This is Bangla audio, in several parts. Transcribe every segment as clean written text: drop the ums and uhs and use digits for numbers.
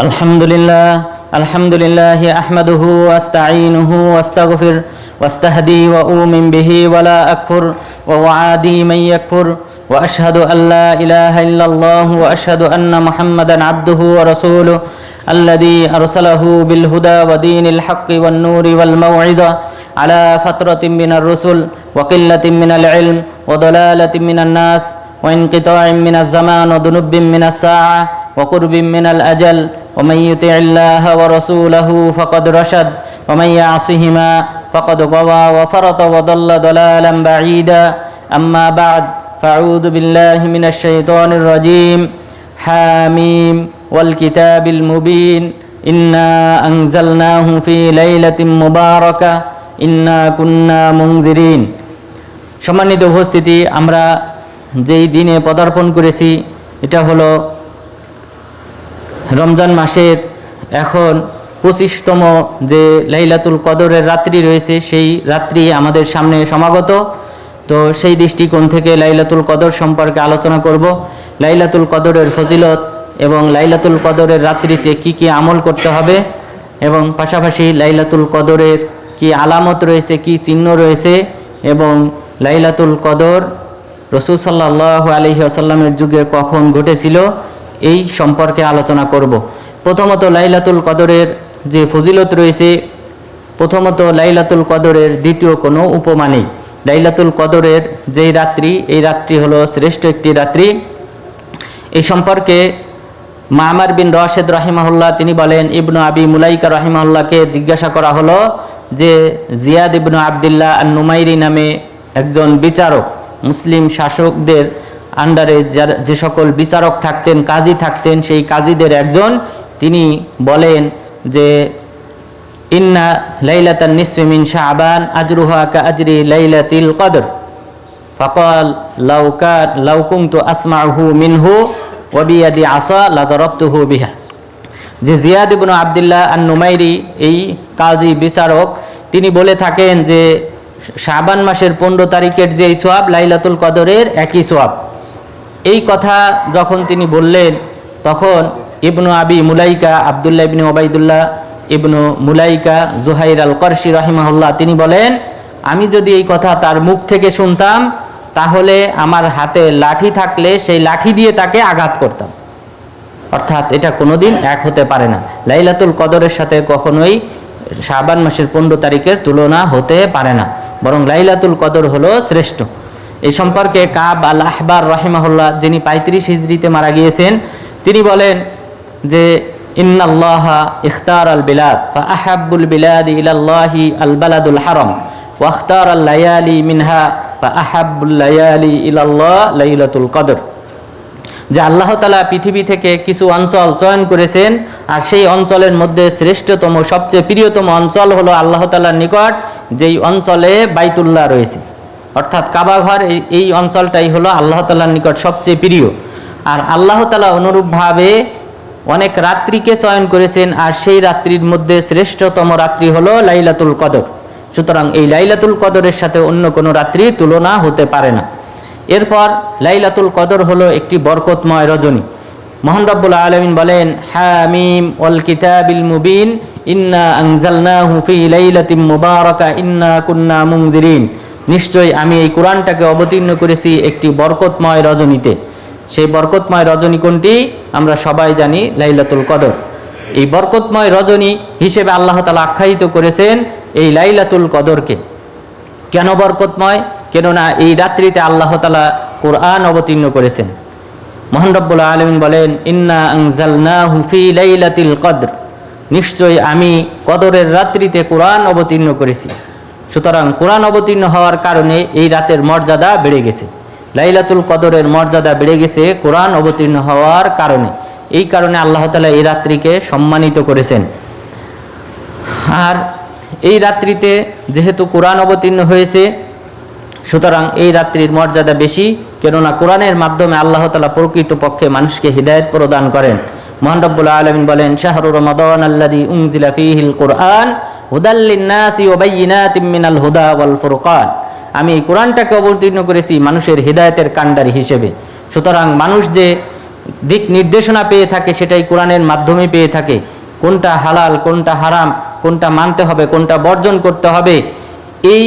الحمد لله أحمده وأستعينه وأستغفر واستهدي وأؤمن به ولا أكفر وأعادي من يكفر وأشهد أن لا إله إلا الله وأشهد أن محمدا عبده ورسوله الذي أرسله بالهدى ودين الحق والنور والموعظة على فترة من الرسل وقلة من العلم وضلالة من الناس وانقطاع من الزمان وذنوب من الساعة وقرب من الأجل ومن يطع الله ورسوله فقد رشد ومن يعصهما فقد غوى وفرط وضل ضلالا بعيدا أما بعد فأعوذ بالله من الشيطان الرجيم حاميم والكتاب المبين إنا أنزلناه في ليلة مباركة إنا كنا منذرين সম্মানিত উপস্থিতি, আমরা যেই দিনে পদার্পণ করেছি এটা হলো রমজান মাসের এখন 25তম যে লাইলাতুল কদরের রাত্রি রয়েছে, সেই রাত্রি আমাদের সামনে সমাগত। তো সেই দৃষ্টিকোণ থেকে লাইলাতুল কদর সম্পর্কে আলোচনা করব। লাইলাতুল কদরের ফজিলত এবং লাইলাতুল কদরের রাত্রিতে কি কি আমল করতে হবে এবং পাশাপাশি লাইলাতুল কদরের কি আলামত রয়েছে, কি চিহ্ন রয়েছে এবং লাইলাতুল কদর রাসূল সাল্লাল্লাহু আলাইহি ওয়াসাল্লামের যুগে কখন ঘটেছিল এই সম্পর্কে আলোচনা করব। প্রথমত লাইলাতুল কদরের যে ফজিলত রয়েছে, প্রথমত লাইলাতুল কদরের দ্বিতীয় কোনো উপমা নেই। লাইলাতুল কদরের যেই রাত্রি, এই রাত্রি হলো শ্রেষ্ঠ একটি রাত্রি। এই সম্পর্কে মামার বিন রাশেদ রাহিমাহুল্লাহ তিনি বলেন, ইবনু আবি মুলাইকা রাহিমাহুল্লাহকে জিজ্ঞাসা করা হলো যে জিয়াদ ইবনু আবদুল্লাহ আন-নুমাইরি নামে একজন বিচারক, মুসলিম শাসকদের আন্ডারে যে সকল বিচারক থাকতেন, কাজী থাকতেন, সেই কাজীদের একজন, তিনি বলেন যে ইন্না লাইলাতান নিসফি মিন শাবান আজরুহা কা আজরি লাইলাতিল কদর ফাকাল লাউ কুনতু আসমাউহু মিনহু ওয়া বিয়াদি আসা লা দারাবতুহু বিহা। যে জিয়াদ ইবনে আবদুল্লাহ আন-নুমাইরি এই কাজী বিচারক, তিনি বলে থাকেন যে শাবান মাসের 15 তারিখের যে সোয়াব লাইলাতুল কদরের একই সোয়াব। এই কথা যখন তিনি বললেন, তখন ইবনু আবি মুলাইকা আবদুল্লাহ ইবনে ওবাইদুল্লাহ ইবনু মুলাইকা জুহাইর আল করশি রাহিমাহুল্লাহ তিনি বলেন, আমি যদি এই কথা তার মুখ থেকে শুনতাম তাহলে আমার হাতে লাঠি থাকলে সেই লাঠি দিয়ে তাকে আঘাত করতাম। অর্থাৎ এটা কোনোদিন এক হতে পারে না। লাইলাতুল কদরের সাথে কখনোই শাবান মাসের 15 তারিখের তুলনা হতে পারে না, বরং লাইলাতুল কদর হলো শ্রেষ্ঠ। এই সম্পর্কে কাব আল আহবার রাহিমাহুল্লাহ, যিনি 35 হিজরিতে মারা গিয়েছেন, তিনি বলেন যে ইন্নাল্লাহা ইখতার আল বিলাদ ফা আহাব্বুল বিলাদি ইলাল্লাহি আল বালাদুল হারাম ওয়া ইখতার আল লায়ালি মিনহা ফা আহাব্বুল লায়ালি ইলাল্লাহ লাইলাতুল কদর। যে আল্লাহ তাআলা পৃথিবী থেকে কিছু অঞ্চল চয়ন করেছেন, আর সেই অঞ্চলের মধ্যে শ্রেষ্ঠতম, সবচেয়ে প্রিয়তম অঞ্চল হলো আল্লাহ তাআলার নিকট যেই অঞ্চলে বাইতুল্লাহ রয়েছে, অর্থাৎ কাবাঘর, এই অঞ্চলটাই হলো আল্লাহ তাআলার নিকট সবচেয়ে প্রিয়। আর আল্লাহ তাআলা অনুরূপভাবে অনেক রাত্রিকে চয়ন করেছেন, আর সেই রাত্রির মধ্যে শ্রেষ্ঠতম রাত্রি হলো লাইলাতুল কদর। সুতরাং এই লাইলাতুল কদরের সাথে অন্য কোনো রাত্রির তুলনা হতে পারে না। এরপর লাইলাতুল কদর হলো একটি বরকতময় রজনী। মহান রব্বুল আলামিন বলেন, হামিম ওয়াল কিতাবিল মুবিন ইন্না আনজালনাহু ফি লাইলাতিন মুবারাকা ইন্না কুন্না মুনজিরিন। নিশ্চয়ই আমি এই কোরআনটাকে অবতীর্ণ করেছি একটি বরকতময় রজনীতে। সেই বরকতময় রজনী কোনটি? আমরা সবাই জানি, লাইলাতুল কদর। এই বরকতময় রজনী হিসেবে আল্লাহ তাআলা আখ্যায়িত করেছেন এই লাইলাতুল কদরকে। কেন বরকতময়? কেননা এই রাত্রিতে আল্লাহ তাআলা কোরআন অবতীর্ণ করেছেন। মহান রব্বুল আলামিন বলেন, ইন্না আনজালনাহু ফি লাইলাতিল কদর, নিশ্চয়ই আমি কদরের রাত্রিতে কোরআন অবতীর্ণ করেছি। সুতরাং কোরআন অবতীর্ণ হওয়ার কারণে এই রাতের মর্যাদা বেড়ে গেছে। লাইলাতুল কদরের মর্যাদা বেড়ে গেছে কোরআন অবতীর্ণ হওয়ার কারণে। এই কারণে আল্লাহ তাআলা এই রাত্রিকে সম্মানিত করেছেন। আর এই রাত্রিতে যেহেতু কোরআন অবতীর্ণ হয়েছে, সুতরাং এই রাত্রির মর্যাদা বেশি, কেননা কোরআনের মাধ্যমে আল্লাহ তাআলা প্রকৃতপক্ষে মানুষকে হিদায়াত প্রদান করেন। মহান রব্বুল আলামিন বলেন, শাহরু রমাদান আল্লাযী উনজিলা ফীহিল কুরআন হুদাল লিন-নাসি ওয়া বায়্যিনাতিম মিনাল হুদা ওয়াল ফুরকান। আমি এই কোরআনটাকে অবতীর্ণ করেছি মানুষের হিদায়াতের কাণ্ডারি হিসেবে। সুতরাং মানুষ যে দিক নির্দেশনা পেয়ে থাকে সেটাই কোরআনের মাধ্যমে পেয়ে থাকে। কোনটা হালাল, কোনটা হারাম, কোনটা মানতে হবে, কোনটা বর্জন করতে হবে, এই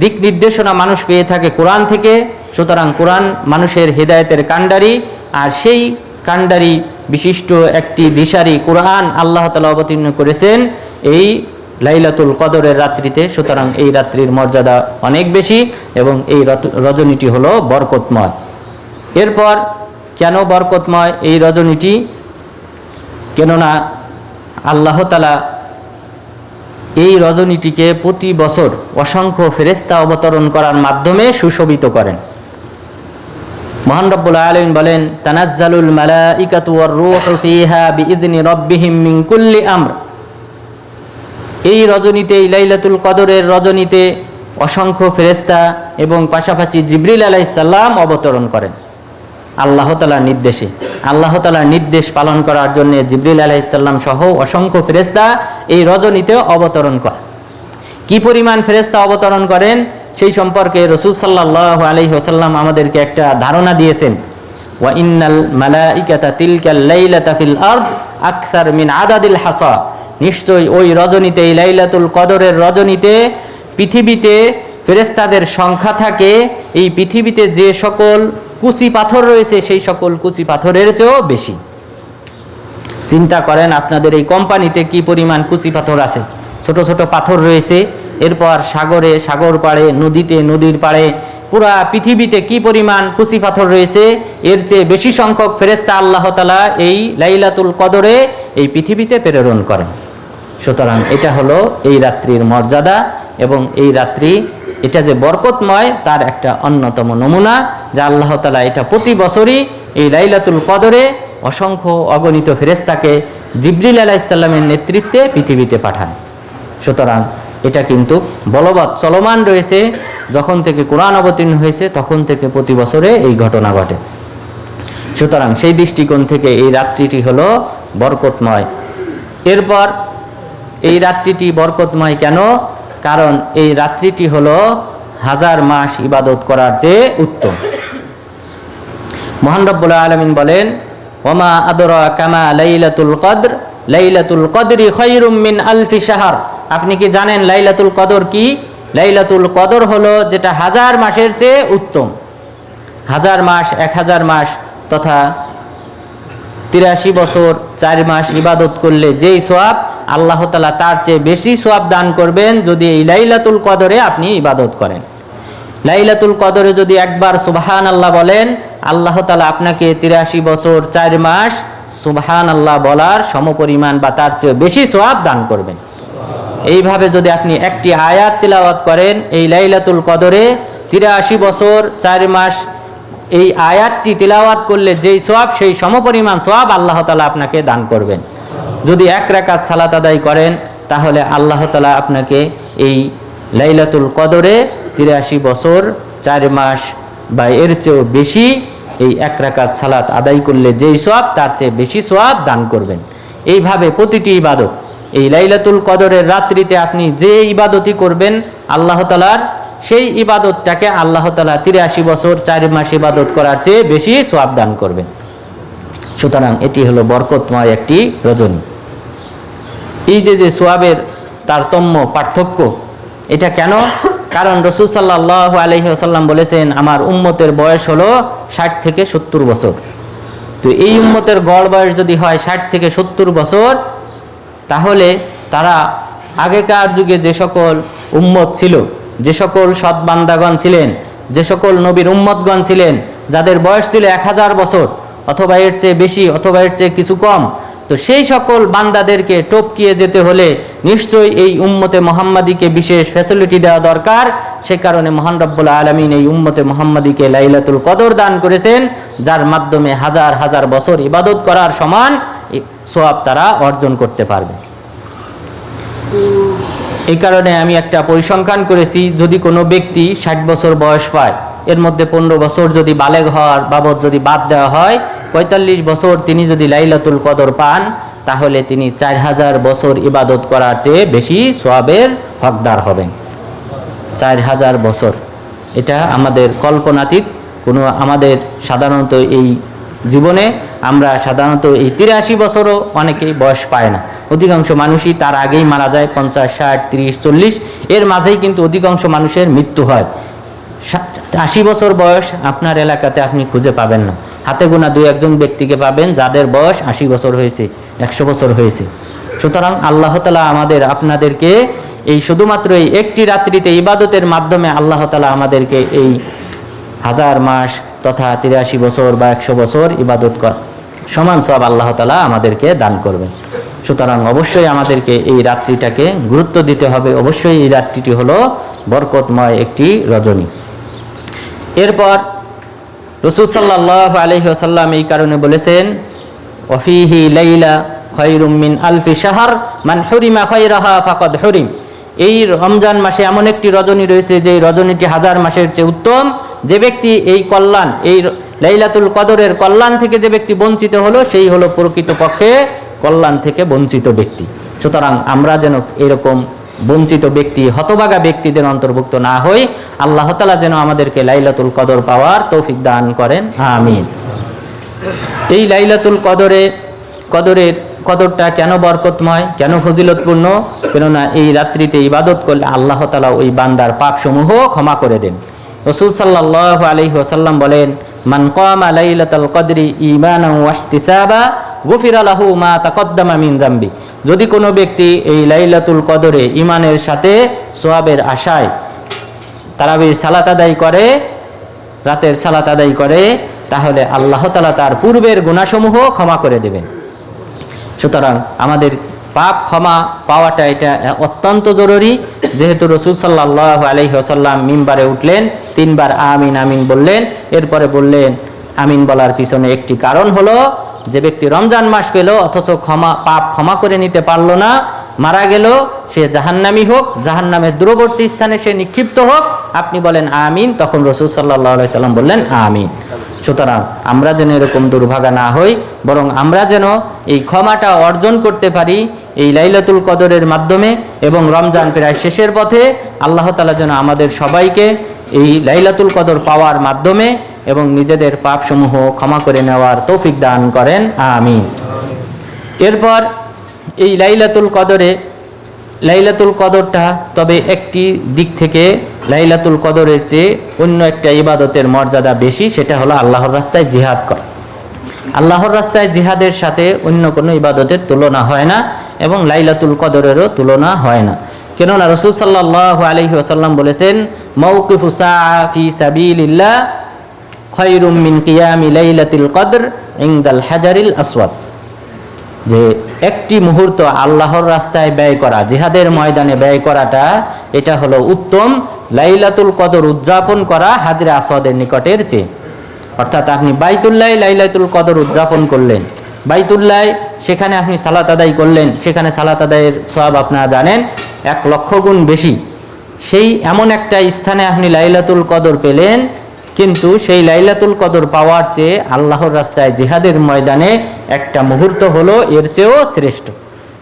দিক নির্দেশনা মানুষ পেয়ে থাকে কোরআন থেকে। সুতরাং কোরআন মানুষের হেদায়েতের কাণ্ডারি, আর সেই কাণ্ডারি বিশিষ্ট একটি দিশারি কোরআন আল্লাহ তাআলা অবতীর্ণ করেছেন এই লাইলাতুল কদরের রাত্রিতে। সুতরাং এই রাত্রির মর্যাদা অনেক বেশি এবং এই রজনীটি হলো বরকতময়। এরপর কেন বরকতময় এই রজনীটি? কেননা আল্লাহ তাআলা এই রজনীটিকে প্রতি বছর অসংখ্য ফেরেশতা অবতরণ করার মাধ্যমে সুশোভিত করেন। মহান রব্বুল আলামিন বলেন, তানাজ্জালুল মালাইকাতু ওয়ার রূহু ফীহা বিইذনি রাব্বিহিম মিন কুল্লি আমর। এই রজনীতে, এই লাইলাতুল কদরের রজনীতে অসংখ্য ফেরেশতা এবং পাশাপাশি জিবরিল আলাইহিস সালাম অবতরণ করেন আল্লাহ তাআলার নির্দেশে। আল্লাহ তাআলার নির্দেশ পালন করার জন্য জিবরিল আলাইহিস সালাম সহ অসংখ্য ফেরেশতা এই রজনীতে অবতরণ করেন। কি পরিমাণ ফেরেশতা অবতরণ করেন সেই সম্পর্কে রাসূল সাল্লাল্লাহু আলাইহি ওয়াসাল্লাম আমাদেরকে একটা ধারণা দিয়েছেন। ওয়া ইন্নাল মালাইকাতা তিলকাল লাইলাতা ফিল আরদ আকসার মিন আদাদিল হাসা। নিশ্চয়ই ওই রজনীতে, এই লাইলাতুল কদরের রজনীতে পৃথিবীতে ফেরেশতাদের সংখ্যা থাকে এই পৃথিবীতে যে সকল কুচি পাথর রয়েছে সেই সকল কুচি পাথরের চেয়েও বেশি। চিন্তা করেন আপনাদের এই কোম্পানিতে কি পরিমাণ কুচি পাথর আছে, ছোট ছোট পাথর রয়েছে। এরপর সাগরে, সাগর পাড়ে, নদীতে, নদীর পাড়ে, পুরা পৃথিবীতে কি পরিমাণ কুচি পাথর রয়েছে, এর চেয়ে বেশি সংখ্যক ফেরেশতা আল্লাহ তাআলা এই লাইলাতুল কদরে এই পৃথিবীতে প্রেরণ করেন। সুতরাং এটা হলো এই রাত্রির মর্যাদা এবং এই রাত্রি এটা যে বরকতময় তার একটা অন্যতম নমুনা, যা আল্লাহ তাআলা এটা প্রতি বছরই এই লাইলাতুল কদরে অসংখ্য অগণিত ফেরেশতাকে জিবরিল আলাইহিস সালামের নেতৃত্বে পৃথিবীতে পাঠান। সুতরাং এটা কিন্তু বলবৎ চলমান রয়েছে। যখন থেকে কোরআন অবতীর্ণ হয়েছে তখন থেকে প্রতি বছরে এই ঘটনা ঘটে। সুতরাং সেই দৃষ্টিকোণ থেকে এই রাত্রিটি হলো বরকতময়। এরপর এই রাত্রিটি বরকতময় কেন? কারণ এই রাত্রিটি হলো 1000 মাস ইবাদত করার চেয়ে উত্তম। মহান রব্বুল আলামিন বলেন, ওমা আদরাকা মা লাইলাতুল কদর, লাইলাতুল কদরি খায়রুম মিন আলফি শাহর। আপনি কি জানেন লাইলাতুল কদর কি? লাইলাতুল কদর হলো যেটা 1000 মাসের চেয়ে উত্তম। 1000 মাস, 1000 মাস তথা 83 বছর 4 মাস ইবাদত করলে যেই সওয়াব, আল্লাহ তাআলা তার চেয়ে বেশি সওয়াব দান করবেন যদি এই লাইলাতুল কদরে আপনি ইবাদত করেন। লাইলাতুল কদরে যদি একবার সুবহানাল্লাহ বলেন, আল্লাহ তাআলা আপনাকে 83 বছর 4 মাস সুবহানাল্লাহ বলার সমপরিমাণ বা তার চেয়ে বেশি সওয়াব দান করবেন। এইভাবে যদি আপনি একটি আয়াত তিলাওয়াত করেন এই লাইলাতুল কদরে 83 বছর 4 মাস, এই আয়াতটি তিলাওয়াত করলে যেই সওয়াব সেই সমপরিমাণ সওয়াব আল্লাহ তাআলা আপনাকে দান করবেন। যদি 1 রাকাত সালাত আদায় করেন তাহলে আল্লাহ তাআলা আপনাকে এই লাইলাতুল কদরে 83 বছর 4 মাস বা এর চেয়েও বেশি এই 1 রাকাত সালাত আদায় করলে যেই সওয়াব তার চেয়ে বেশি সওয়াব দান করবেন। এইভাবে প্রতিটি ইবাদত এই লাইলাতুল কদরের রাত্রিতে আপনি যে ইবাদতই করবেন আল্লাহ তাআলার, সেই ইবাদতটাকে আল্লাহ তাআলা 83 বছর 4 মাস ইবাদত করার চেয়ে বেশি সওয়াব দান করবেন। সুতরাং এটি হলো বরকতময় একটি রজনী। এই যে সওয়াবের তারতম্য, পার্থক্য, এটা কেন? কারণ রাসূল সাল্লাল্লাহু আলাইহি ওয়াসাল্লাম বলেছেন, আমার উম্মতের বয়স হলো 60 থেকে 70 বছর। তো এই উম্মতের গড় বয়স যদি হয় 60 থেকে 70 বছর, তাহলে তারা আগেকার যুগে যে সকল উম্মত ছিল, যে সকল সৎ বান্দাগণ ছিলেন, যে সকল নবীর উম্মতগণ ছিলেন, যাদের বয়স ছিল 1000 বছর অথবা এর চেয়ে বেশি অথবা এর চেয়ে কিছু কম, তো সেই সকল বান্দাদেরকে টপকিয়ে যেতে হলে নিশ্চয়ই এই উম্মতে মুহাম্মাদিকে বিশেষ ফ্যাসিলিটি দেওয়া দরকার। সে কারণে মহান রব্বুল আলামিন এই উম্মতে মুহাম্মাদিকে লাইলাতুল কদর দান করেছেন, যার মাধ্যমে হাজার হাজার বছর ইবাদত করার সমান সওয়াব তারা অর্জন করতে পারবে। এই কারণে আমি একটা পরিসংখ্যান করেছি, যদি কোনো ব্যক্তি 60 বছর বয়স পায়, এর মধ্যে 15 বছর যদি বালেগ হওয়ার বাবদ যদি বাদ দেওয়া হয়, 45 বছর তিনি যদি লাইলাতুল কদর পান, তাহলে তিনি 4000 বছর ইবাদত করার চেয়ে বেশি সওয়াবের হকদার হবেন। 4000 বছর, এটা আমাদের কল্পনাতীত। আমাদের সাধারণত এই জীবনে আমরা সাধারণত এই 83 বছরও অনেকেই বয়স পায় না, অধিকাংশ মানুষই তার আগেই মারা যায়, 50, 60, 30, 40 এর মাঝেই কিন্তু অধিকাংশ মানুষের মৃত্যু হয়। 80 বছর বয়স আপনার এলাকাতে আপনি খুঁজে পাবেন না, হাতে গোনা 2-1 ব্যক্তিকে পাবেন যাদের বয়স 80 বছর হয়েছে, 100 বছর হয়েছে। সুতরাং আল্লাহ তাআলা আমাদের আপনাদেরকে এই শুধুমাত্র এই একটি রাত্রিতে ইবাদতের মাধ্যমে আল্লাহ তাআলা আমাদেরকে এই 1000 মাস তথা 83 বছর বা 100 বছর ইবাদত কর সমান সব আল্লাহ তাআলা আমাদেরকে দান করবেন। সুতরাং অবশ্যই আমাদেরকে এই রাত্রিটাকে গুরুত্ব দিতে হবে। অবশ্যই এই রাত্রিটি হলো বরকতময় একটি রজনী। এরপর রাসূল সাল্লাল্লাহু আলাইহি ওয়াসাল্লাম এই কারণে বলেছেন, ওয়াফিহি লাইলা খায়রুম মিন আলফি শাহর মান হুরিমা খায়রাহা ফাকাদ হুরিম। এই রমজান মাসে এমন একটি রজনী রয়েছে যে রজনীটি 1000 মাসের চেয়ে উত্তম। যে ব্যক্তি এই কল্যাণ, এই লাইলাতুল কদরের কল্যাণ থেকে যে ব্যক্তি বঞ্চিত হলো, সেই হলো প্রকৃতপক্ষে কল্যাণ থেকে বঞ্চিত ব্যক্তি। সুতরাং আমরা যেন এরকম বঞ্চিত ব্যক্তি, হতভাগা ব্যক্তিদের অন্তর্ভুক্ত না হই। আল্লাহ তাআলা যেন আমাদেরকে লাইলাতুল কদর পাওয়ার তৌফিক দান করেন, আমিন। এই লাইলাতুল কদরটা কেন বরকতময়, কেন ফজিলতপূর্ণ? কেননা এই রাত্রিতে ইবাদত করলে আল্লাহ তাআলা ওই বান্দার পাপসমূহ ক্ষমা করে দেন। রাসূল সাল্লাল্লাহু আলাইহি ওয়াসাল্লাম বলেন, মান কামা লাইলাতুল কদরি ঈমানান ওয়া ইহতিসাবা গুফিরা লাহু মা তাকদ্দামা মিন যামবি। যদি কোনো ব্যক্তি এই লাইলাতুল কদরে ঈমানের সাথে সওয়াবের আশায় তারাবির সালাত আদায় করে, রাতের সালাত আদায় করে, তাহলে আল্লাহ তাআলা তার পূর্বের গুনাহসমূহ ক্ষমা করে দেবেন। সুতরাং আমাদের পাপ ক্ষমা পাওয়াটা এটা অত্যন্ত জরুরি। যেহেতু রাসূল সাল্লাল্লাহু আলাইহি ওয়াসাল্লাম মিম্বারে উঠলেন, 3 বার আমিন আমিন বললেন, এরপরে বললেন আমিন বলার পিছনে একটি কারণ হলো, যে ব্যক্তি রমজান মাস পেল অথচ পাপ ক্ষমা করে নিতে পারলো না, মারা গেল, সে জাহান্নামী হোক, জাহান্নামের দূরবর্তী স্থানে সে নিক্ষিপ্ত হোক, আপনি বলেন আমিন, তখন রাসূল সাল্লাল্লাহু আলাইহি ওয়াসাল্লাম বললেন আমিন। সুতরাং আমরা যেন এরকম দুর্ভাগা না হই, বরং আমরা যেন এই ক্ষমাটা অর্জন করতে পারি এই লাইলাতুল কদরের মাধ্যমে। এবং রমজান প্রায় শেষের পথে, আল্লাহ তাআলা যেন আমাদের সবাইকে এই লাইলাতুল কদর পাওয়ার মাধ্যমে এবং নিজেদের পাপসমূহ ক্ষমা করে নেওয়ার তৌফিক দান করেন, আমিন। এরপর এই লাইলাতুল কদরটা তবে একটি দিক থেকে লাইলাতুল কদরের চেয়ে অন্য একটা ইবাদতের মর্যাদা বেশি, সেটা হলো আল্লাহর রাস্তায় জিহাদ করা। আল্লাহর রাস্তায় জিহাদের সাথে অন্য কোনো ইবাদতের তুলনা হয় না এবং লাইলাতুল কদরেরও তুলনা হয় না। কেননা রাসূল সাল্লাল্লাহু আলাইহি ওয়াসাল্লাম বলেছেন, মাওকিফু সাআ ফি সাবিলিল্লাহ খায়রুম মিন কিয়ামি লাইলাতুল কদর ইনদাল হাজারিল আসওয়াদ। যে একটি মুহূর্ত আল্লাহর রাস্তায় ব্যয় করা, জিহাদের ময়দানে ব্যয় করাটা, এটা হলো উত্তম লাইলাতুল কদর উদযাপন করা হাজরে আসওয়াদের নিকটের চেয়ে। অর্থাৎ আপনি বাইতুল্লাহ লাইলাতুল কদর উদযাপন করলেন, বাইতুল্লাহ সেখানে আপনি সালাত আদায় করলেন, সেখানে সালাত আদায়ের সওয়াব আপনারা জানেন 1,00,000 গুণ বেশি। সেই এমন একটা স্থানে আপনি লাইলাতুল কদর পেলেন, কিন্তু সেই লাইলাতুল কদর পাওয়ার চেয়ে আল্লাহর রাস্তায় জিহাদের ময়দানে একটা মুহূর্ত হলো এর চেয়েও শ্রেষ্ঠ।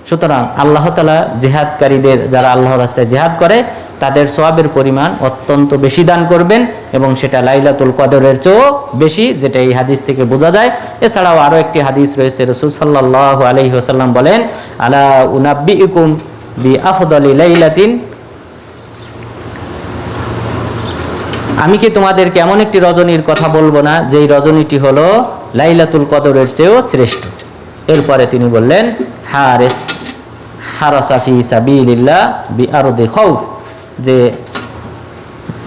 সুতরাং আল্লাহ তাআলা জিহাদকারীদের, যারা আল্লাহর রাস্তায় জিহাদ করে, তাদের সওয়াবের পরিমাণ অত্যন্ত বেশি দান করবেন এবং সেটা লাইলাতুল কদরের চেয়েও বেশি, যেটা এই হাদিস থেকে বোঝা যায়। এছাড়াও আরও একটি হাদিস রয়েছে, রাসূল সাল্লাল্লাহু আলাইহি ওয়াসাল্লাম বলেন, আলা উনাব্বিউকুম বিআফদালি লাইলাতিন, আমি কি তোমাদেরকে এমন একটি রজনীর কথা বলবো না যেই রজনীটি হলো লাইলাতুল কদরের চেয়েও শ্রেষ্ঠ? এরপরে তিনি বললেন, হারাসা ফি সাবিলিল্লাহ বিআরদি খাউফ,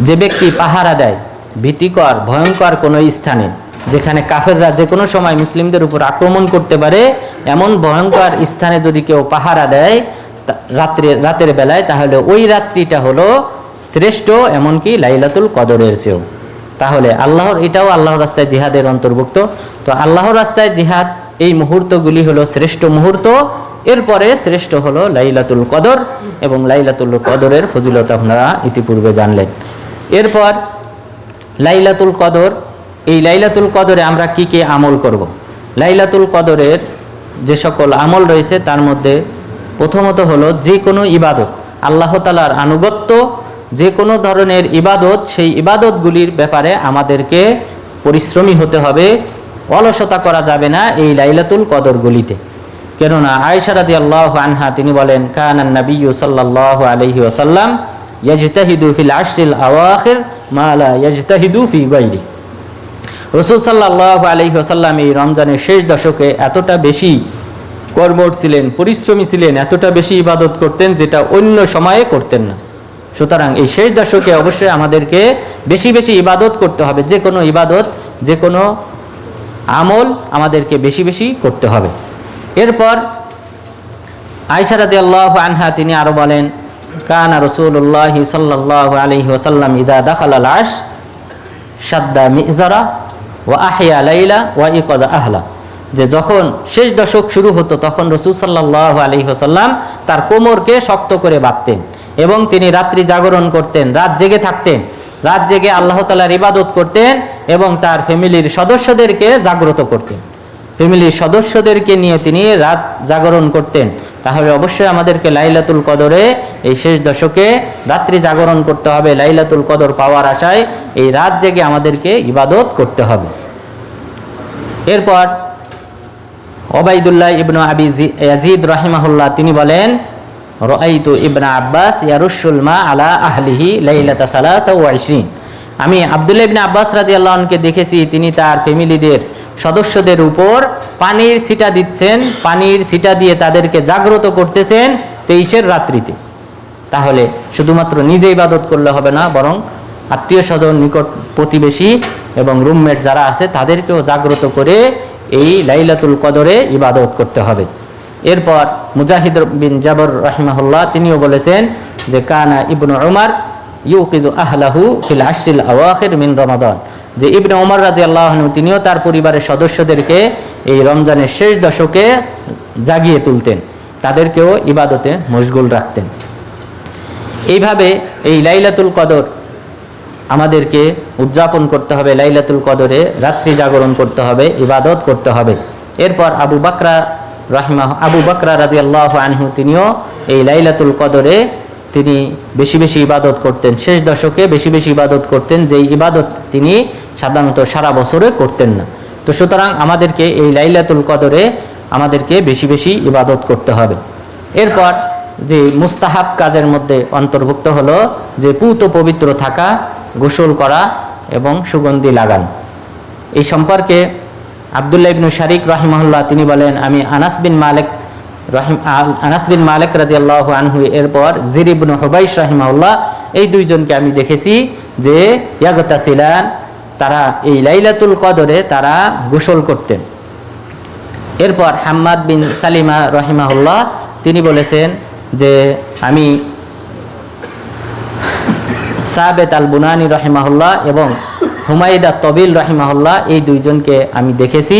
যে ব্যক্তি পাহারা দেয় ভীতিকর ভয়ঙ্কর কোনো স্থানে, যেখানে কাফেররা যে কোনো সময় মুসলিমদের উপর আক্রমণ করতে পারে, এমন ভয়ঙ্কর স্থানে যদি কেউ পাহারা দেয় রাতের বেলায়, তাহলে ওই রাত্রিটা হলো শ্রেষ্ঠ, এমনকি লাইলাতুল কদরের চেয়েও। তাহলে এটাও আল্লাহর রাস্তায় জিহাদের অন্তর্ভুক্ত। তো আল্লাহর রাস্তায় জিহাদ, এই মুহূর্তগুলি হলো শ্রেষ্ঠ মুহূর্ত। এরপরে শ্রেষ্ঠ হলো লাইলাতুল কদর, এবং লাইলাতুল কদরের ফজিলত আপনারা ইতিপূর্বে জানলেন। এরপর লাইলাতুল কদর, এই লাইলাতুল কদরে আমরা কি কি আমল করব? লাইলাতুল কদরের যে সকল আমল রয়েছে তার মধ্যে প্রথমত হলো যে কোনো ইবাদত, আল্লাহ তাআলার আনুগত্য, যে কোনো ধরনের ইবাদত, সেই ইবাদতগুলির ব্যাপারে আমাদেরকে পরিশ্রমী হতে হবে, অলসতা করা যাবে না এই লাইলাতুল কদরগুলিতে। কেননা আয়েশা রাদিয়াল্লাহু আনহা তিনি বলেন, কানান নাবিয়্যু সাল্লাল্লাহু আলাইহি ওয়াসাল্লাম ইয়াজতাহিদু ফিল আশরিল আওয়াখির মা লা ইয়াজতাহিদু ফি গায়রি। রাসূল সাল্লাল্লাহু আলাইহি ওয়াসাল্লাম এই রমজানের শেষ দশকে এতটা বেশি কর্মঠ ছিলেন, পরিশ্রমী ছিলেন, এতটা বেশি ইবাদত করতেন যেটা অন্য সময়ে করতেন না। সুতরাং এই শেষ দশকে অবশ্যই আমাদেরকে বেশি বেশি ইবাদত করতে হবে। যে কোনো ইবাদত, যে কোনো আমল আমাদেরকে বেশি বেশি করতে হবে। এরপর আয়েশা রাদিয়াল্লাহু আনহা তিনি আরো বলেন, কানা রাসূলুল্লাহি সাল্লাল্লাহু আলাইহি ওয়াসাল্লাম ইদা দাখালাল আশ শাদ্দা মিজারা ওয়া আহইয়া লাইলা ওয়া ইকাদা আহলা। যে যখন শেষ দশক শুরু হতো তখন রাসূল সাল্লাল্লাহু আলাইহি ওয়াসাল্লাম তার কোমরকে শক্ত করে বাঁধতেন এবং তিনি রাত্রি জাগরণ করতেন, রাত জেগে থাকতেন, রাত জেগে আল্লাহ তাআলার ইবাদত করতেন এবং তার ফ্যামিলির সদস্যদেরকে জাগ্রত করতেন। ফ্যামিলির সদস্যদেরকে নিয়ে তিনি রাত জাগরণ করতেন। তাহলে অবশ্যই আমাদেরকে লাইলাতুল কদরে এই শেষ দশকে রাত্রি জাগরণ করতে হবে। লাইলাতুল কদর পাওয়ার আশায় এই রাত জেগে আমাদেরকে ইবাদত করতে হবে। এরপর ওবাইদুল্লাহ ইবনু আবি ইয়াজিদ রাহিমাহুল্লাহ তিনি বলেন, রাআইতু ইবনে আব্বাস ইয়ারুশুল মা আলা আহলিহি লাইলাতা 23। আমি আব্দুল্লাহ ইবনে আব্বাস রাদিয়াল্লাহু আনহুকে দেখেছি তিনি তার ফ্যামিলিদের সদস্যদের উপর পানির ছিটা দিচ্ছেন, পানির ছিটা দিয়ে তাদেরকে জাগ্রত করতেছেন 23-এর রাত্রিতে। তাহলে শুধুমাত্র নিজে ইবাদত করলে হবে না, বরং আত্মীয় স্বজন, নিকট প্রতিবেশী এবং রুমমেট যারা আছে তাদেরকেও জাগ্রত করে এই লাইলাতুল কদরে ইবাদত করতে হবে। এরপর মুজাহিদ বিন জাবর রাহিমাহুল্লাহ তিনিও বলেছেন যে কানা ইবনু উমর ইউকিদু আহলাহু ফিল আশরিল আওয়াখির মিন রমাদান। যে ইবনে ওমর রাদিয়াল্লাহু আনহু তিনিও তার পরিবারের সদস্যদেরকে এই রমজানের শেষ দশকে জাগিয়ে তুলতেন, তাদেরকেও ইবাদতে মশগুল রাখতেন। এইভাবে এই লাইলাতুল কদর আমাদেরকে উদযাপন করতে হবে। লাইলাতুল কদরে রাত্রি জাগরণ করতে হবে, ইবাদত করতে হবে। এরপর আবু বকর রাদিয়াল্লাহু আনহু তিনিও এই লাইলাতুল কদরে তিনি বেশি বেশি ইবাদত করতেন, শেষ দশকে বেশি বেশি ইবাদত করতেন, যেই ইবাদত তিনি সাধারণত সারা বছরে করতেন না। তো সুতরাং আমাদেরকে এই লাইলাতুল কদরে আমাদেরকে বেশি বেশি ইবাদত করতে হবে। এরপর যে মুস্তাহাব কাজের মধ্যে অন্তর্ভুক্ত হলো যে পূত পবিত্র থাকা, গোসল করা এবং সুগন্ধি লাগানো। এই সম্পর্কে আব্দুল্লাহ ইবনু শারিক রাহিমাহুল্লাহ তিনি বলেন, আমি আনাস বিন মালিক রাদিয়াল্লাহু আনহু এরপর জির ইবনু হুবাইশ রাহিমাহুল্লাহ এই দুইজনকে আমি দেখেছি যে ইয়াগতাসিলান, তারা এই লাইলাতুল কদরে তারা গোসল করতেন। এরপর হাম্মাদ বিন সালিমা রাহিমাহুল্লাহ তিনি বলেছেন যে আমি সাবেত আল বুনানি রাহিমাহুল্লাহ এবং হুমায়দা তবিল রাহিমাহুল্লাহ এই দুইজনকে আমি দেখেছি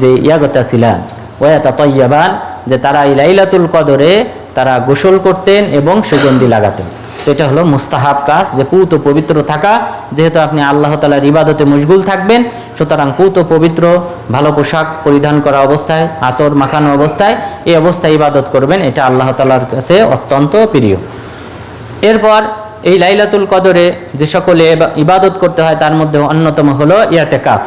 যে ইয়াগতাসিলান ওয়া ইয়াতাতায়্যাবান, যে তারা এই লাইলাতুল কদরে তারা গোসল করতেন এবং সুগন্ধি লাগাতেন। এটা হলো মুস্তাহাব কাজ, যে পূত পবিত্র থাকা। যেহেতু আপনি আল্লাহ তাআলার ইবাদতে মশগুল থাকবেন, সুতরাং পূত পবিত্র ভালো পোশাক পরিধান করা অবস্থায়, আতর মাখানো অবস্থায়, এই অবস্থায় ইবাদত করবেন। এটা আল্লাহ তাআলার কাছে অত্যন্ত প্রিয়। এরপর এই লাইলাতুল কদরে যে সকলে ইবাদত করতে হয় তার মধ্যে অন্যতম হলো ইতিকাফ।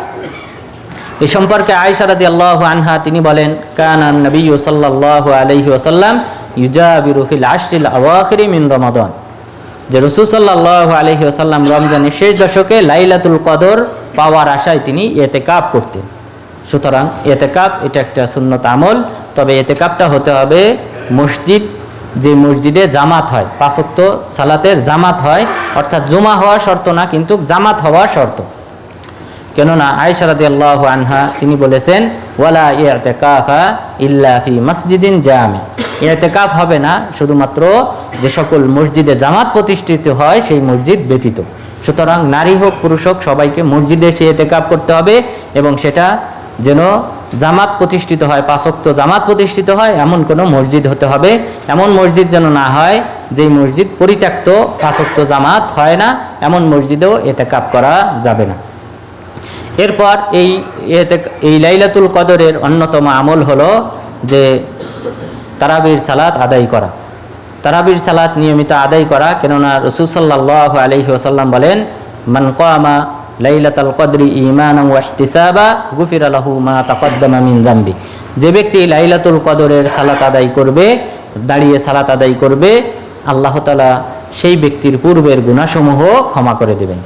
এই সম্পর্কে আয়েশা রাদিয়াল্লাহু আনহা তিনি বলেন, কানা নবিয়্যু সাল্লাল্লাহু আলাইহি ওয়াসাল্লাম ইউজাবিরু ফিল আশরিল আওয়াখির মিন রমাদান। যে রাসূল সাল্লাল্লাহু আলাইহি ওয়াসাল্লাম রমজানের শেষ দশকে লাইলাতুল কদর পাওয়ার আশায় তিনি ইতিকাফ করতেন। সুতরাং ইতিকাফ এটা একটা সুন্নত আমল, তবে ইতিকাফটা হতে হবে মসজিদ, যে মসজিদে জামাত হয়, 5 ওয়াক্ত সালাতের জামাত হয়, অর্থাৎ জুমা হওয়া শর্ত না, কিন্তু জামাত হওয়া শর্ত। কেননা আয়েশা রাদিয়াল্লাহু আনহা তিনি বলেছেন, ওয়ালা ইতিকাফা ইল্লা ফি মসজিদিন জামি। ইতিকাফ হবে না শুধুমাত্র যে সকল মসজিদে জামাত প্রতিষ্ঠিত হয় সেই মসজিদ ব্যতীত। সুতরাং নারী হোক পুরুষ হোক সবাইকে মসজিদে এসে ইতিকাফ করতে হবে এবং সেটা যেন জামাত প্রতিষ্ঠিত হয়, 5 ওয়াক্ত জামাত প্রতিষ্ঠিত হয় এমন কোনো মসজিদ হতে হবে। এমন মসজিদ যেন না হয় যেই মসজিদ পরিত্যক্ত, 5 ওয়াক্ত জামাত হয় না, এমন মসজিদেও ইতিকাফ করা যাবে না। এরপর এই লাইলাতুল কদরের অন্যতম আমল হলো যে তারাবির সালাত আদায় করা। তারাবির সালাত নিয়মিত আদায় করা, কেননা রাসূল সাল্লাল্লাহু আলাইহি ওয়াসাল্লাম বলেন, মান কামা লাইলাতুল কদরি ঈমানান ওয়া ইহতিসাবা গুফিরা লাহু মা তাকদ্দামা মিন যামবি। যে ব্যক্তি লাইলাতুল কদরের সালাত আদায় করবে, দাঁড়িয়ে সালাত আদায় করবে, আল্লাহ তাআলা সেই ব্যক্তির পূর্বের গুনাহসমূহ ক্ষমা করে দেবেন।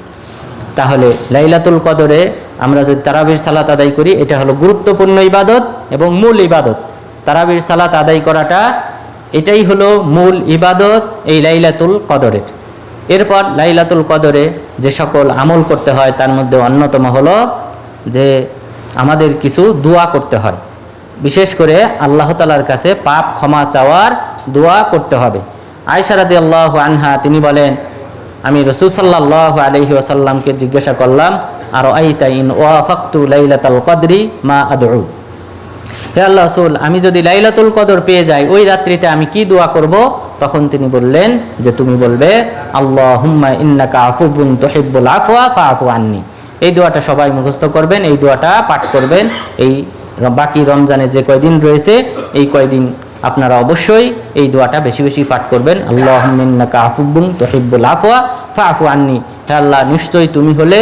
তাহলে লাইলাতুল কদরে আমরা যদি তারাবির সালাত আদায় করি, এটা হলো গুরুত্বপূর্ণ ইবাদত এবং মূল ইবাদত। তারাবির সালাত আদায় করাটা এটাই হলো মূল ইবাদত এই লাইলাতুল কদরের। এরপর লাইলাতুল কদরে যে সকল আমল করতে হয় তার মধ্যে অন্যতম হলো যে আমাদের কিছু দোয়া করতে হয়, বিশেষ করে আল্লাহ তাআলার কাছে পাপ ক্ষমা চাওয়ার দোয়া করতে হবে। আয়েশা রাদিয়াল্লাহু আনহা তিনি বলেন, আমি রাসূল সাল্লাল্লাহু আলাইহি ওয়াসাল্লামকে জিজ্ঞাসা করলাম, আর আইতা ইন ওয়াফাকতু লাইলাতুল কদরি মা আদউ, হে আল্লাহ রাসূল, আমি যদি লাইলাতুল কদর পেয়ে যাই ওই রাত্রিতে আমি কি দোয়া করব? তখন তিনি বললেন যে তুমি বলবে আল্লাহুম্মা ইন্নাকা আফুবুন তুহিব্বুল আফওয়া ফাআফু আন্নি। এই দোয়াটা সবাই মুখস্থ করবেন, এই দোয়াটা পাঠ করবেন। এই বাকি রমজানে যে কয়দিন রয়েছে এই কয়দিন আপনারা অবশ্যই এই দোয়াটা বেশি বেশি পাঠ করবেন। আল্লাহুম্মা ইন্নাকা আফুবুন তুহিব্বুল আফওয়া ফাআফু আন্নি। হে আল্লাহ, নিশ্চয়ই তুমি হলে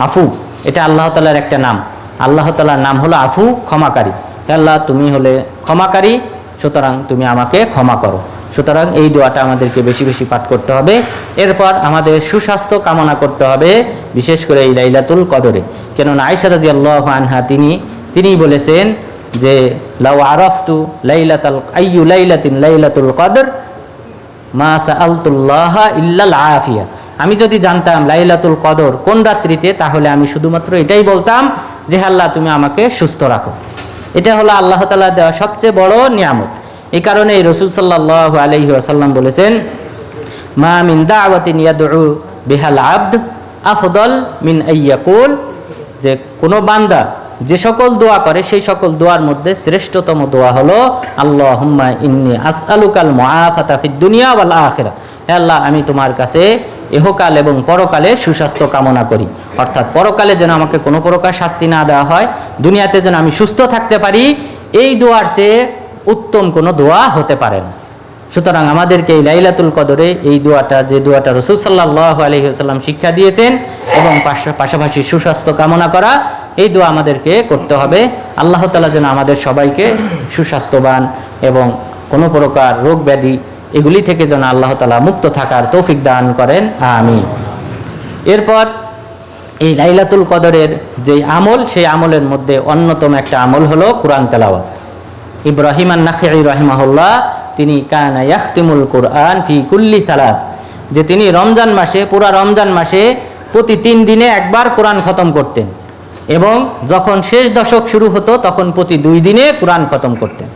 আফু, এটা আল্লাহ তাআলার একটা নাম। আল্লাহ তাআলার নাম হলো আফু, ক্ষমাকারী। হে আল্লাহ, তুমি হলে ক্ষমাকারী, সুতরাং তুমি আমাকে ক্ষমা করো। সুতরাং এই দোয়াটা আমাদেরকে বেশি বেশি পাঠ করতে হবে। এরপর আমাদের সুস্বাস্থ্য কামনা করতে হবে, বিশেষ করে এই লাইলাতুল কদরে। কেননা আয়েশা রাদিয়াল্লাহু আনহা তিনি বলেছেন যে লাউ আরাফতু লাইলাতাল আইয়ু লাইলাতিন লাইলাতুল কদর মা সাআলতুল্লাহা ইল্লাল আফিয়া। আমি যদি জানতাম লাইলাতুল কদর কোন রাত্রিতে, তাহলে আমি শুধুমাত্র এটাই বলতাম যে আল্লাহ তুমি আমাকে সুস্থ রাখো। এটা হলো আল্লাহ তাআলা দেওয়া সবচেয়ে বড় নিয়ামত। এই কারণে রাসূল সাল্লাল্লাহু আলাইহি ওয়াসাল্লাম বলেছেন, মা মিন দাওয়াতিন ইয়াদউ বিহাল আবদ আফদল মিন আইয়াকুল, যে কোনো বান্দা যে সকল দোয়া করে সেই সকল দোয়ার মধ্যে শ্রেষ্ঠতম দোয়া হলো আল্লাহুম্মা ইন্নী আসআলুকাল মুআফাতা ফিদ দুনিয়া ওয়াল আখিরা। হে আল্লাহ, আমি তোমার কাছে ইহকাল এবং পরকালে সুস্বাস্থ্য কামনা করি। অর্থাৎ পরকালে যেন আমাকে কোনো প্রকার শাস্তি না দেওয়া হয়, দুনিয়াতে যেন আমি সুস্থ থাকতে পারি, এই দোয়ার চেয়ে উত্তম কোনো দোয়া হতে পারে না। সুতরাং আমাদেরকে এই লাইলাতুল কদরে এই দোয়াটা, যে দোয়াটা রাসূল সাল্লাল্লাহু আলাইহি ওয়াসাল্লাম শিক্ষা দিয়েছেন, এবং পাশাপাশি সুস্বাস্থ্য কামনা করা, এই দোয়া আমাদেরকে করতে হবে। আল্লাহ তাআলা যেন আমাদের সবাইকে সুস্বাস্থ্যবান এবং কোনো প্রকার রোগ ব্যাধি এগুলি থেকে যেন আল্লাহ তাআলা মুক্ত থাকার তৌফিক দান করেন, আমিন। এরপর এই লাইলাতুল কদরের যে আমল, সেই আমলের মধ্যে অন্যতম একটা আমল হলো কোরআন তেলাওয়াত। ইব্রাহিম আন-নাখঈ রাহিমাহুল্লাহ তিনি কানা ইয়াখতিমুল কোরআন ফি কুল্লি সালাস, যে তিনি রমজান মাসে, পুরা রমজান মাসে প্রতি 3 দিনে একবার কোরআন খতম করতেন, এবং যখন শেষ দশক শুরু হতো তখন প্রতি 2 দিনে কোরআন খতম করতেন।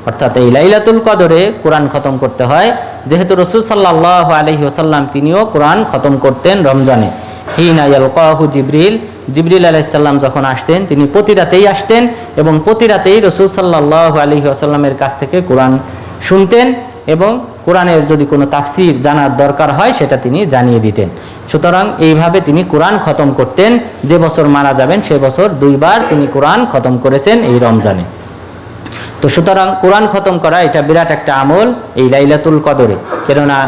অর্থাৎ এই লাইলাতুল কদরে কোরআন খতম করতে হয়, যেহেতু রাসূল সাল্লাল্লাহু আলাইহি ওয়াসাল্লাম তিনিও কোরআন খতম করতেন রমজানে। হিনা ইয়ালকাহু জিবরিল আলাইহিস সালাম যখন আসতেন, তিনি প্রতি রাতেই আসতেন এবং প্রতি রাতেই রাসূল সাল্লাল্লাহু আলাইহি ওয়াসাল্লামের কাছ থেকে কোরআন শুনতেন, এবং কোরআনের যদি কোনো তাফসীর জানার দরকার হয় সেটা তিনি জানিয়ে দিতেন। সুতরাং এইভাবে তিনি কোরআন খতম করতেন। যে বছর মারা যাবেন সে বছর 2 বার তিনি কোরআন খতম করেছেন এই রমজানে। তো সুতরাং কোরআন খতম করা এটা বিরাট একটা আমল এই লাইলাতুল কদরে। কেননা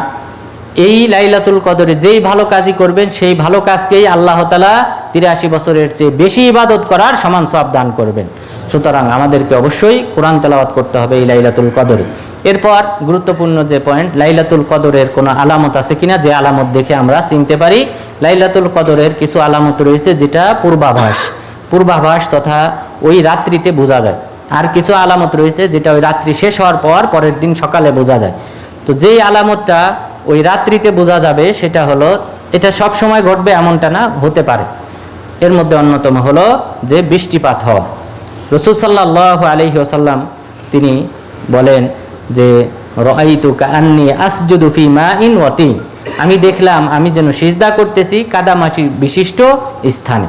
এই লাইলাতুল কদরে যেই ভালো কাজই করবেন সেই ভালো কাজকেই আল্লাহ তাআলা 83 বছরের চেয়ে বেশি ইবাদত করার সমান সওয়াব দান করবেন। সুতরাং আমাদেরকে অবশ্যই কোরআন তেলাওয়াত করতে হবে এই লাইলাতুল কদরে। এরপর গুরুত্বপূর্ণ যে পয়েন্ট, লাইলাতুল কদরের কোনো আলামত আছে কিনা, যে আলামত দেখে আমরা চিনতে পারি। লাইলাতুল কদরের কিছু আলামত রয়েছে যেটা পূর্বাভাস তথা ওই রাত্রিতে বোঝা যায়। আর কিছু আলামত রয়েছে যেটা ওই রাত্রি শেষ হওয়ার পর পরের দিন সকালে বোঝা যায়। তো যেই আলামতটা ওই রাত্রিতে বোঝা যাবে সেটা হলো, এটা সব সময় ঘটবে এমনটা না, হতে পারে। এর মধ্যে অন্যতম হলো যে বৃষ্টিপাত হওয়া। রাসূল সাল্লাল্লাহু আলাইহি ওয়াসাল্লাম তিনি বলেন যে রাআইতু কাআন্নী আসজুদু ফি মাইন ওয়া তিন, আমি দেখলাম আমি যেন সিজদা করতেছি কাদামাটি বিশিষ্ট স্থানে।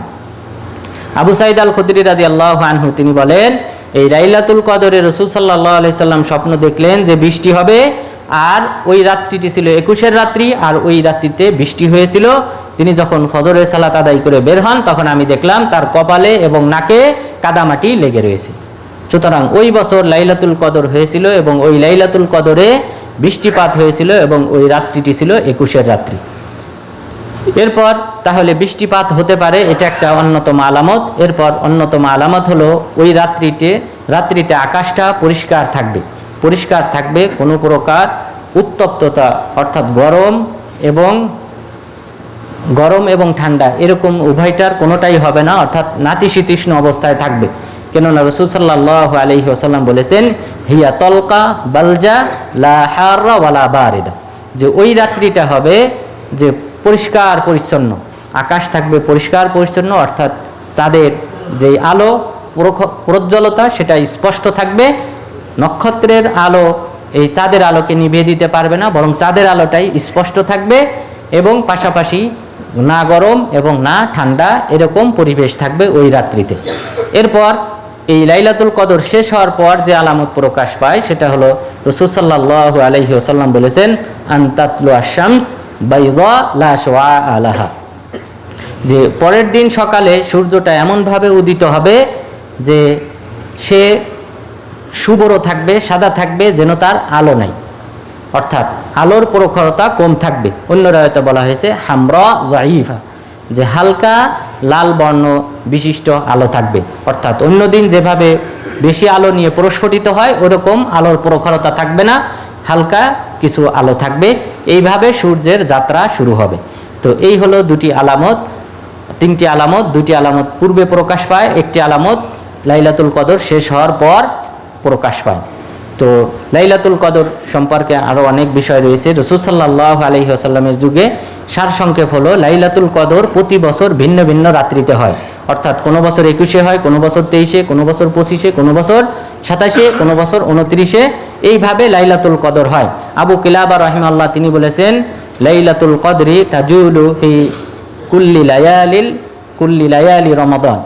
আবু সাঈদ আল খুদরি রাদিয়াল্লাহু আনহু তিনি বলেন, এই লাইলাতুল কদরে রাসূল সাল্লাল্লাহু আলাইহি সাল্লাম স্বপ্ন দেখলেন যে বৃষ্টি হবে, আর ওই রাত্রিটি ছিল 21 রাত্রি, আর ওই রাত্রিতে বৃষ্টি হয়েছিল। তিনি যখন ফজরের সালাত আদায় করে বের হন তখন আমি দেখলাম তার কপালে এবং নাকে কাদামাটি লেগে রয়েছে। সুতরাং ওই বছর লাইলাতুল কদর হয়েছিল এবং ওই লাইলাতুল কদরে বৃষ্টিপাত হয়েছিল, এবং ওই রাত্রিটি ছিল 21 রাত্রি। এরপর তাহলে বৃষ্টিপাত হতে পারে, এটা একটা অন্যতম আলামত। এরপর অন্যতম আলামত হলো ওই রাত্রিতে আকাশটা পরিষ্কার থাকবে, কোনো প্রকার উত্তপ্ততা অর্থাৎ গরম এবং ঠান্ডা এরকম উভয়টার কোনোটাই হবে না, অর্থাৎ নাতিশীতোষ্ণ অবস্থায় থাকবে। কেননা রাসূল সাল্লাল্লাহু আলাইহি ওয়াসাল্লাম বলেছেন, হিয়া তলকা বালজা লা হাররা ওয়ালা বারিদা, যে ওই রাত্রিটা হবে যে পরিষ্কার পরিচ্ছন্ন, আকাশ থাকবে পরিষ্কার পরিচ্ছন্ন, অর্থাৎ চাঁদের যে আলো প্রজ্জ্বলতা সেটা স্পষ্ট থাকবে। নক্ষত্রের আলো এই চাঁদের আলোকে নিভিয়ে দিতে পারবে না, বরং চাঁদের আলোটাই স্পষ্ট থাকবে এবং পাশাপাশি না গরম এবং না ঠান্ডা এরকম পরিবেশ থাকবে ওই রাত্রিতে। এরপর এই লাইলাতুল কদর শেষ হওয়ার পর যে আলামত প্রকাশ পায় সেটা হলো রাসূল সাল্লাল্লাহু আলাইহি ওয়াসাল্লাম বলেছেন, আন তাতলু আশ-শামস বাইযা লা শুআ লাহা, যে পরের দিন সকালে সূর্যটা এমনভাবে উদিত হবে যে সে সুবর্ণ থাকবে, সাদা থাকবে, যেন তার আলো নাই, অর্থাৎ আলোর প্রখরতা কম থাকবে। অন্য রায়তে বলা হয়েছে হামরা যায়িফা, যে হালকা লাল বর্ণ বিশিষ্ট আলো থাকবে, অর্থাৎ অন্যদিন যেভাবে বেশি আলো নিয়ে প্রস্ফুটিত হয় ওরকম আলোর প্রখরতা থাকবে না, হালকা কিছু আলো থাকবে। এইভাবে সূর্যের যাত্রা শুরু হবে। তো এই হলো দুটি আলামত পূর্বে প্রকাশ পায়, একটি আলামত লাইলাতুল কদর শেষ হওয়ার পর প্রকাশ পায়। তো লাইলাতুল কদর সম্পর্কে আরও অনেক বিষয় রয়েছে। রাসূল সাল্লাল্লাহু আলাইহি ওয়াসাল্লামের যুগে সারসংক্ষেপ হলো লাইলাতুল কদর প্রতি বছর ভিন্ন ভিন্ন রাত্রিতে হয়, অর্থাৎ কোনো বছর 21-এ হয়, কোনো বছর 23-এ, কোনো বছর 25-এ, কোনো বছর 27-এ, কোনো বছর 29-এ, এইভাবে লাইলাতুল কদর হয়। আবু কিলাবা রাহিমাহুল্লাহ তিনি বলেছেন, লাইলাতুল কদরি তাজুলু ফি কুল্লি লায়ালি রমাদান,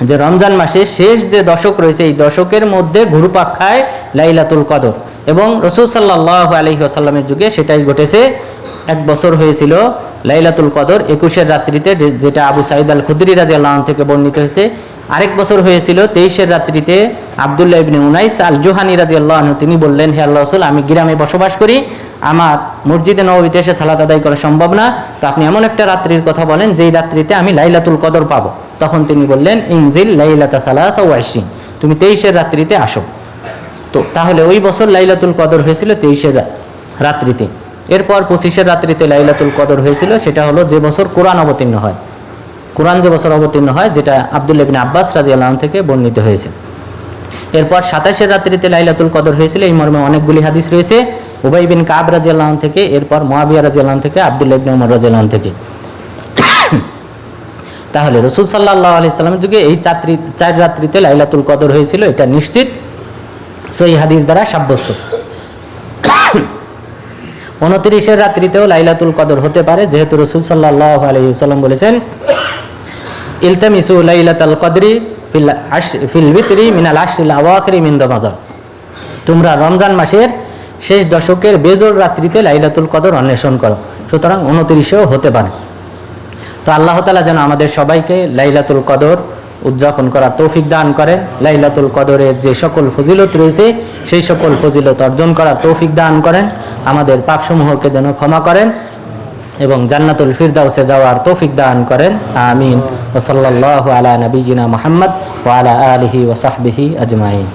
যে রমজান মাসের শেষ যে দশক রয়েছে এই দশকের মধ্যে ঘুরপাক খায় লাইলাতুল কদর। এবং রাসূল সাল্লাল্লাহু আলাইহি ওয়াসাল্লামের যুগে সেটাই ঘটেছে। এক বছর হয়েছিল লাইলাতুল কদর 21-এর রাত্রিতে, যেটা আবু সাঈদ আল খুদরি রাদিয়াল্লাহু আনহু থেকে বর্ণিত হয়েছে। আরেক বছর হয়েছিল 23-এর রাত্রিতে আব্দুল্লাহ ইবনে উনাইস আল জুহানি রাদিয়াল্লাহু আনহু, তিনি বললেন, হে আল্লাহর রাসূল, আমি গ্রামে বসবাস করি, আমার মসজিদে নববীতে এসে সালাত আদায় করা সম্ভব না, তো আপনি এমন একটা রাত্রির কথা বলেন যেই রাত্রিতে আমি লাইলাতুল কদর পাবো। তখন তিনি বললেন, ইনজিল লাইলাতা সালাসা ওয়া 20, তুমি 23-এর রাত্রিতে আসো। তো তাহলে ওই বছর লাইলাতুল কদর হয়েছিল 23-এর রাত্রিতে। এরপর 25-এর রাত্রিতে লাইলাতুল কদর হয়েছিল, সেটা হলো যে বছর কোরআন যে বছর অবতীর্ণ হয়, যেটা আব্দুল্লাহ ইবনে আব্বাস রাদিয়াল্লাহু আনহু থেকে বর্ণিত হয়েছে। এরপর 27-এর রাত্রিতে লাইলাতুল কদর হয়েছিল, এই মর্মে অনেকগুলি হাদিস রয়েছে, উবাই বিন কাব রাদিয়াল্লাহু আনহু থেকে, এরপর মুয়াবিয়া রাদিয়াল্লাহু আনহু থেকে, আব্দুল্লাহ ইবনে উমর রাদিয়াল্লাহু আনহু থেকে। তাহলে রাসূল সাল্লাল্লাহু আলাইহি সাল্লামের যুগে এই 4 রাত্রিতে লাইলাতুল কদর হয়েছিল, এটা নিশ্চিত সহিহ হাদিস দ্বারা সাব্যস্ত। 29-এর রাত্রিতেও লাইলাতুল কদর হতে পারে, যেহেতু রাসূল সাল্লাল্লাহু আলাইহি ওয়াসাল্লাম বলেছেন, ইলতামিসু লাইলাতাল কদরি ফিল বিতরি মিনাল আশরিল আওয়াখিরি মিন রমাদান, তোমরা রমজান মাসের শেষ দশকের বেজোড় রাত্রিতে লাইলাতুল কদর অন্বেষণ করো। সুতরাং 29-এও হতে পারে। তো আল্লাহ তাআলা যেন আমাদের সবাইকে লাইলাতুল কদর উদযাপন করার তৌফিক দান করেন, লাইলাতুল কদরের যে সকল ফজিলত রয়েছে সেই সকল ফজিলত অর্জন করার তৌফিক দান করেন, আমাদের পাপসমূহকে যেন ক্ষমা করেন এবং জান্নাতুল ফিরদাউসে যাওয়ার তৌফিক দান করেন। আমিন। ওয়া সাল্লাল্লাহু আলা নবিয়িনা মুহাম্মদ ওয়া আলা আলিহি ওয়া সাহবিহি আজমাইন।